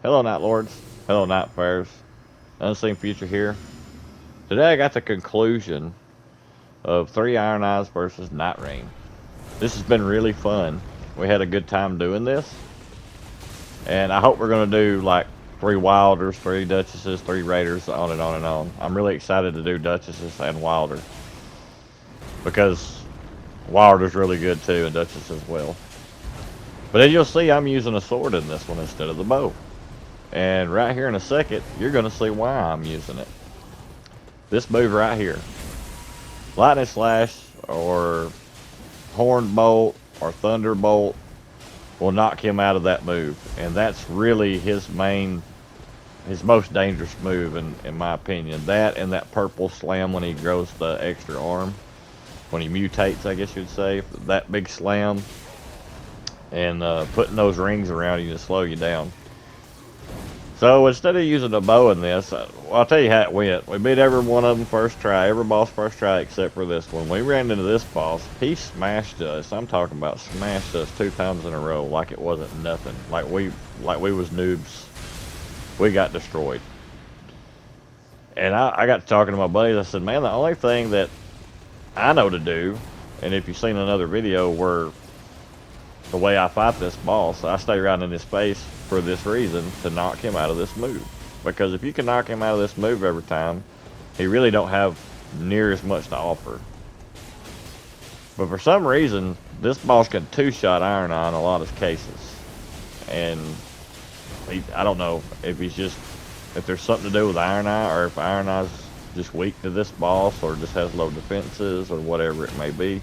Hello, Nightlords. Hello, Nightfares. Unseen Future here. Today I got the conclusion of 3 Ironeyes versus Nightreign. This has been really fun. We had a good time doing this. And I hope we're going to do like 3 Wilders, 3 Duchesses, 3 Raiders, on and on and on. I'm really excited to do Duchesses and Wilder. Because Wilder's really good too, and Duchess as well. But as you'll see, I'm using a sword in this one instead of the bow. And right here in a second, you're going to see why I'm using it. This move right here, lightning slash or horn bolt or thunderbolt, will knock him out of that move, and that's really his most dangerous move in my opinion. That and that purple slam when he grows the extra arm, when he mutates, I guess you'd say, that big slam, and putting those rings around you to slow you down. So instead of using a bow in this, well, I'll tell you how it went. We beat every one of them first try, every boss first try except for this one. We ran into this boss. He smashed us. I'm talking about smashed us 2 times in a row like it wasn't nothing. Like we was noobs. We got destroyed. And I got to talking to my buddies. I said, man, the only thing that I know to do, and if you've seen another video where the way I fight this boss, I stay right in his face for this reason, to knock him out of this move. Because if you can knock him out of this move every time, he really don't have near as much to offer. But for some reason, this boss can 2-shot Ironeye in a lot of cases. And I don't know if if there's something to do with Ironeye, or if Ironeye's just weak to this boss, or just has low defenses, or whatever it may be.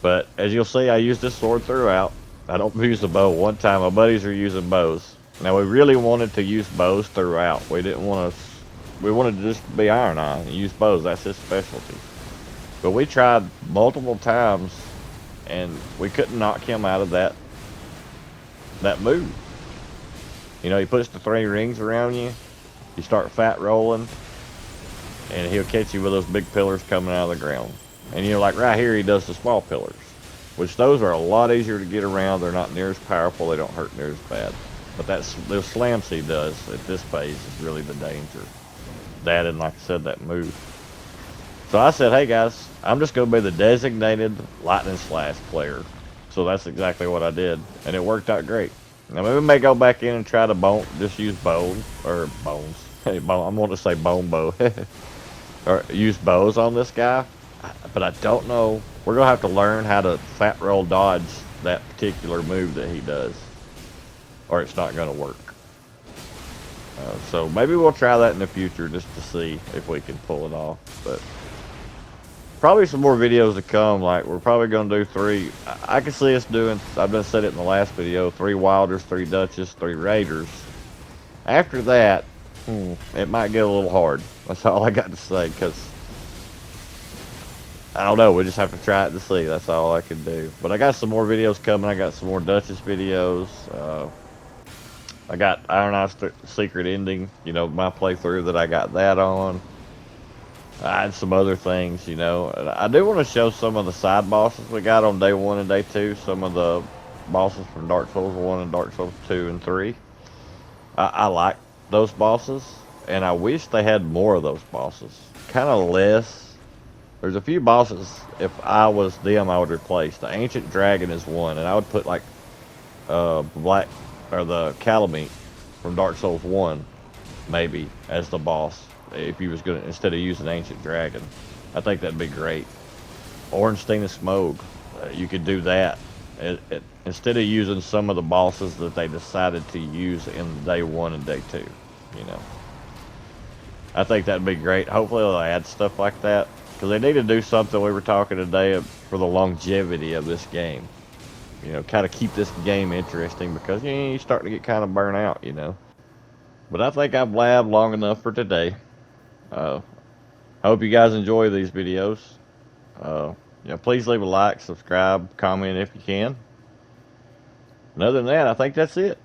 But as you'll see, I use this sword throughout. I don't use the bow one time. My buddies are using bows. Now we really wanted to use bows throughout. We didn't want to. We wanted to just be Ironeye and use bows. That's his specialty. But we tried multiple times, and we couldn't knock him out of that move. You know, he puts the 3 rings around you. You start fat rolling, and he'll catch you with those big pillars coming out of the ground. And you know, like right here, he does the small pillars, which those are a lot easier to get around. They're not near as powerful. They don't hurt near as bad. But those slams he does at this phase is really the danger. That, and like I said, that move. So I said, hey guys, I'm just going to be the designated lightning slash player. So that's exactly what I did, and it worked out great. Now we may go back in and try to just use bones, or bones. Hey, I'm going to say bone bow. Or use bows on this guy. But I don't know. We're going to have to learn how to fat roll dodge that particular move that he does, or it's not going to work. So maybe we'll try that in the future just to see if we can pull it off. But probably some more videos to come. Like, we're probably going to do 3. I can see us doing, I've just said it in the last video, 3 Wilders, 3 Duchess, 3 Raiders. After that, it might get a little hard. That's all I got to say, because I don't know, we just have to try it to see. That's all I can do. But I got some more videos coming. I got some more Duchess videos. I got Ironeyes Secret Ending, you know, my playthrough that I got that on. I had some other things, you know. I do want to show some of the side bosses we got on day 1 and day 2. Some of the bosses from Dark Souls 1 and Dark Souls 2 and 3. I like those bosses, and I wish they had more of those bosses. Kind of less. There's a few bosses, if I was them, I would replace. The Ancient Dragon is one, and I would put like Black, or the Calamite from Dark Souls 1, maybe, as the boss. If you was gonna, instead of using Ancient Dragon. I think that'd be great. Ornstein of Smoke, you could do that. Instead of using some of the bosses that they decided to use in day 1 and day 2, you know. I think that'd be great. Hopefully they'll add stuff like that. Because they need to do something. We were talking today for the longevity of this game. You know, kind of keep this game interesting, because you're starting to get kind of burnt out, you know. But I think I've blabbed long enough for today. I hope you guys enjoy these videos. Please leave a like, subscribe, comment if you can. And other than that, I think that's it.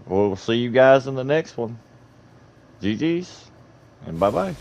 We'll see you guys in the next one. GG's, and bye-bye.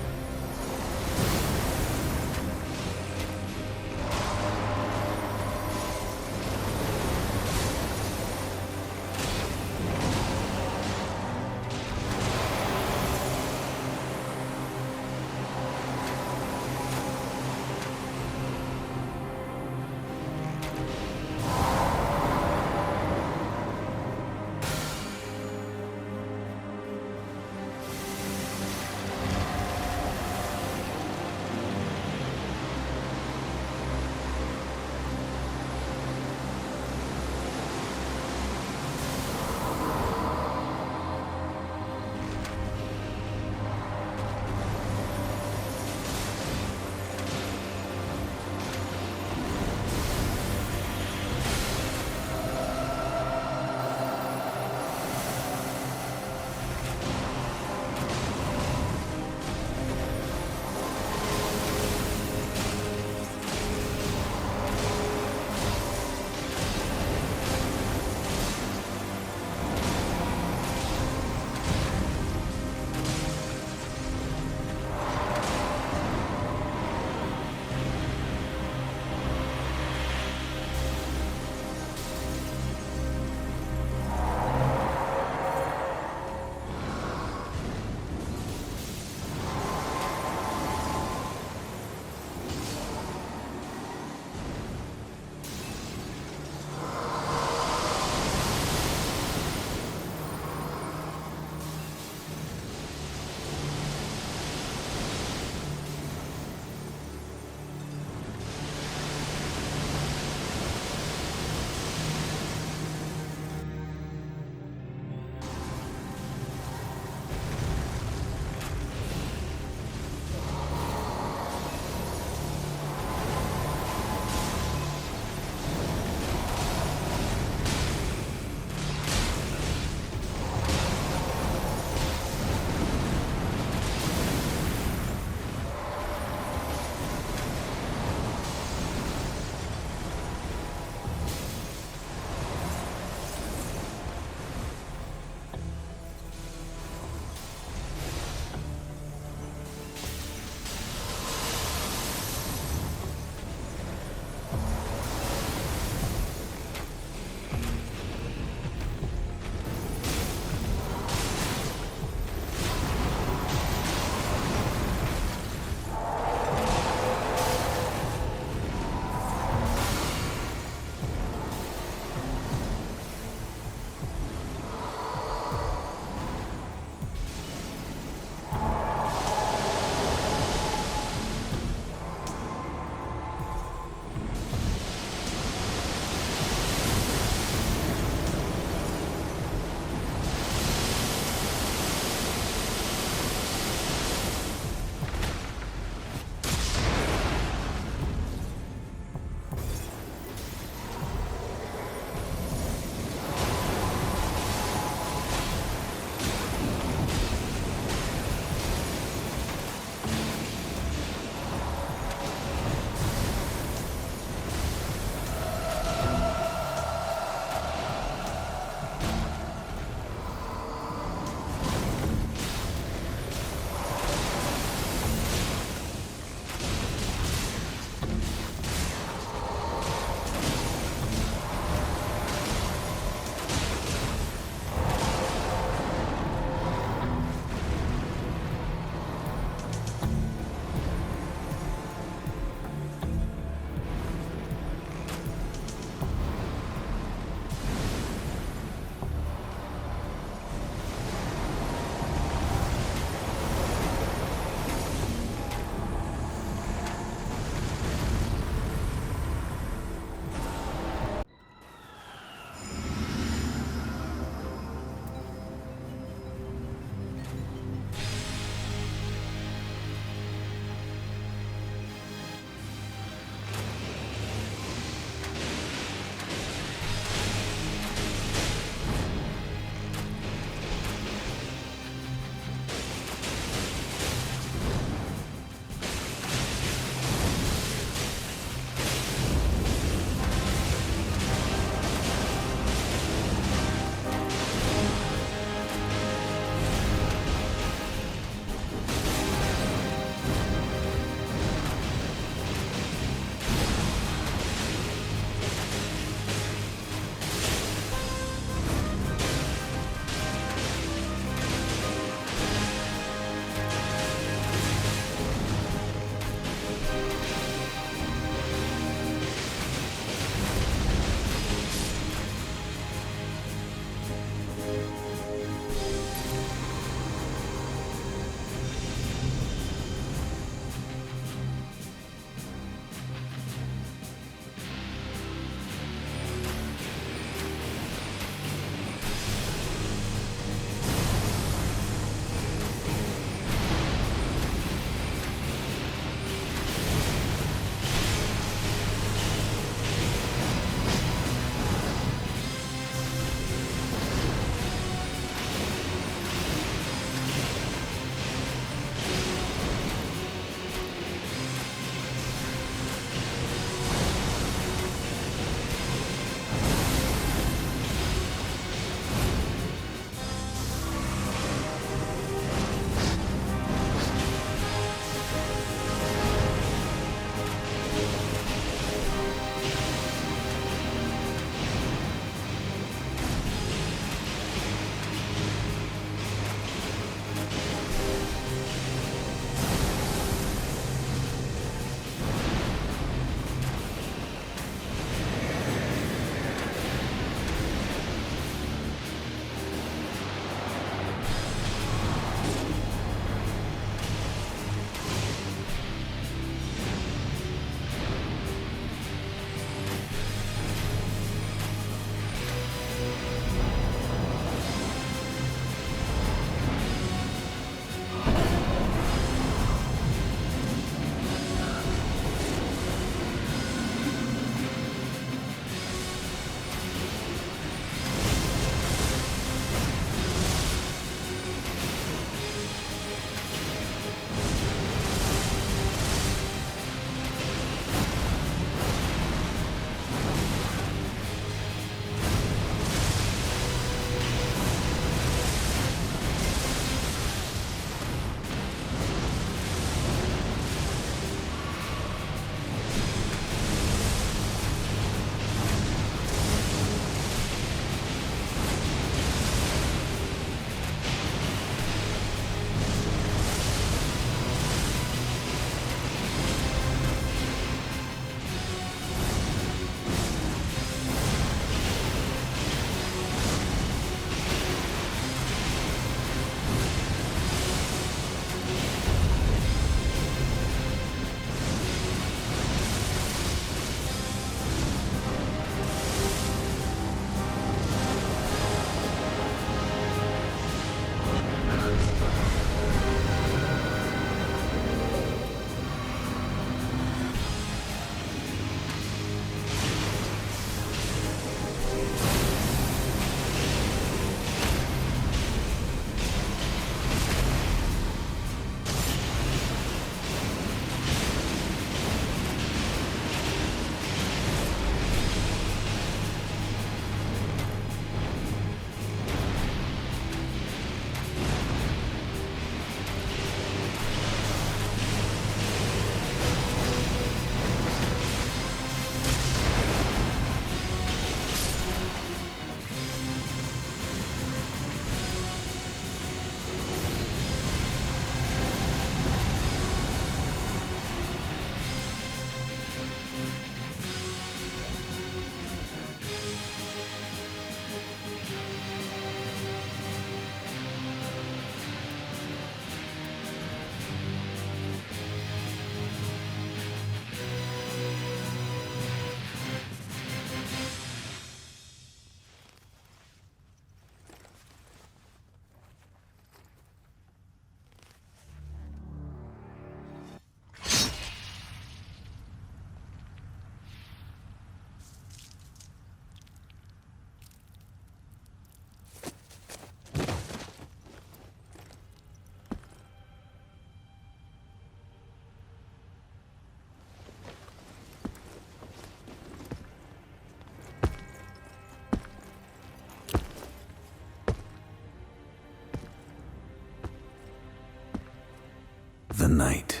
night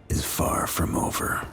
is far from over.